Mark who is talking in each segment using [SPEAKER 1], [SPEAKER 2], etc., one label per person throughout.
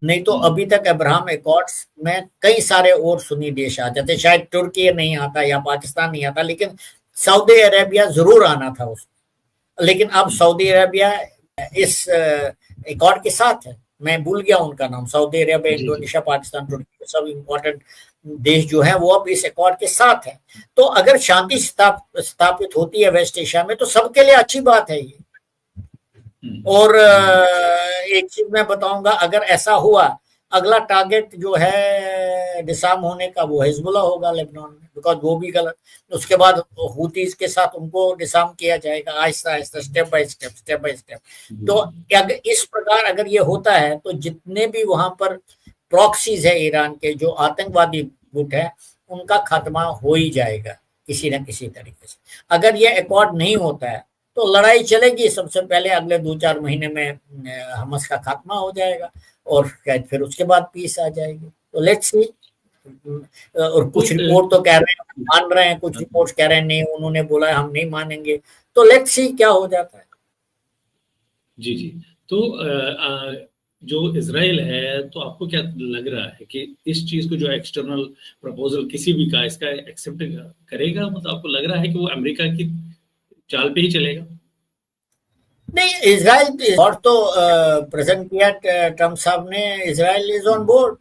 [SPEAKER 1] नहीं तो अभी तक अब्राहम एकॉर्ड्स में कई सारे और सुन्नी देश आ जाते, शायद तुर्की नहीं आता या पाकिस्तान नहीं आता, लेकिन सऊदी अरेबिया जरूर आना था उसमें। लेकिन अब सऊदी अरेबिया इस एकॉर्ड के साथ है, मैं भूल गया उनका नाम, सऊदी अरेबिया, इंडोनेशिया, पाकिस्तान, तुर्की, सब इम्पोर्टेंट देश जो है वो अब इस एकॉर्ड के साथ है। तो अगर शांति स्थापित होती है वेस्ट एशिया में तो सबके लिए अच्छी बात है ये। और एक चीज मैं बताऊंगा, अगर ऐसा हुआ, अगला टारगेट जो है डिसार्म होने का वो हिजबुल्लाह होगा लेबनान में, बिकॉज वो भी गलत। उसके बाद हूतीज के साथ उनको डिसार्म किया जाएगा Aahista Aahista, step by step. तो अगर इस प्रकार अगर ये होता है तो जितने भी वहां पर प्रॉक्सीज है ईरान के, जो आतंकवादी गुट है, उनका खात्मा हो ही जाएगा किसी न किसी तरीके से। अगर ये एकॉर्ड नहीं होता है तो लड़ाई चलेगी, सबसे पहले अगले 2-4 महीने में हमास का खात्मा हो जाएगा और शायद फिर उसके बाद पीस आ जाएगी। तो लेट्स सी। और कुछ रिपोर्ट तो कह रहे हैं मान रहे हैं, कुछ रिपोर्ट्स कह रहे हैं नहीं, उन्होंने बोला है हम नहीं मानेंगे। तो लेट्स सी क्या हो जाता है।
[SPEAKER 2] जी जी। तो जो इजराइल है, तो आपको क्या लग रहा है कि इस चीज को, जो एक्सटर्नल प्रपोजल किसी भी का, इसका एक्सेप्ट करेगा? मतलब आपको लग रहा है कि वो अमेरिका की चाल पे ही चलेगा?
[SPEAKER 1] नहीं, इजराइल और तो प्रेजेंट किया ट्रम्प साहब ने, इजराइल इज ऑन बोर्ड।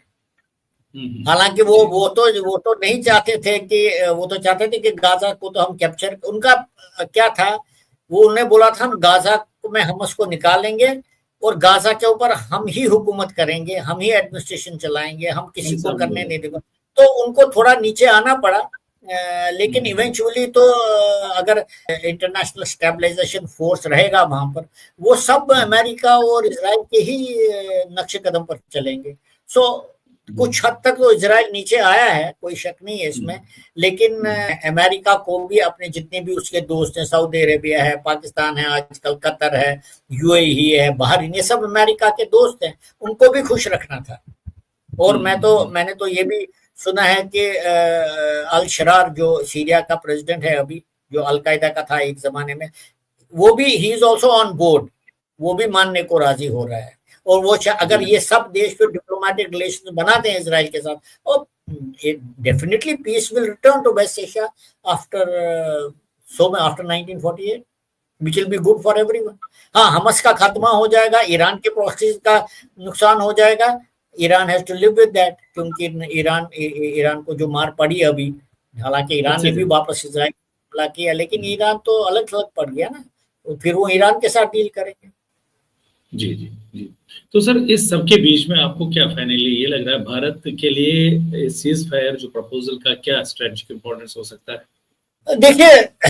[SPEAKER 1] हालांकि वो तो नहीं चाहते थे कि, वो तो चाहते थे कि गाजा को तो हम कैप्चर, उनका क्या था, वो उन्हें बोला था हम गाजा में हमास को निकालेंगे और गाजा के ऊपर हम ही हुकूमत करेंगे, हम ही एडमिनिस्ट्रेशन चलाएंगे, हम किसी को करने नहीं देंगे। तो उनको थोड़ा नीचे आना पड़ा, लेकिन इवेंचुअली तो अगर इंटरनेशनल स्टेबलाइजेशन फोर्स रहेगा वहां पर, वो सब अमेरिका और इजराइल के ही नक्शे कदम पर चलेंगे। सो कुछ हद तक तो इजराइल नीचे आया है, कोई शक नहीं है इसमें। लेकिन अमेरिका को भी अपने जितने भी उसके दोस्त हैं, सऊदी अरेबिया है, पाकिस्तान है, आजकल कतर है, यूएई है, बहरीन, ये सब अमेरिका के दोस्त हैं, उनको भी खुश रखना था। और मैंने तो ये भी सुना है कि अल शरार जो सीरिया का प्रेसिडेंट है अभी, जो अलकायदा का था एक जमाने में, वो भी he is also on board, वो भी मानने को राजी हो रहा है। और वो अगर ये सब देश फिर डिप्लोमेटिक रिलेशन बनाते हैं इसराइल के साथ, और definitely peace will return to West Asia after after 1948, which will be good for everyone। हाँ, हमास का खात्मा हो जाएगा, ईरान के प्रोसेस का नुकसान हो जाएगा, Iran has to live with that, क्योंकि ईरान को जो मार पड़ी अभी, हालांकि ईरान ने भी वापस इजराइल हमला किया, लेकिन ईरान तो अलग थलग पड़ गया ना, तो फिर वो ईरान के साथ डील करेंगे।
[SPEAKER 2] जी जी जी। तो सर, इस सब के बीच में आपको क्या फाइनली ये लग रहा है, भारत के लिए सीज फायर जो प्रपोजल का क्या स्ट्रेटेजिक इंपॉर्टेंस हो सकता है?
[SPEAKER 1] देखिए,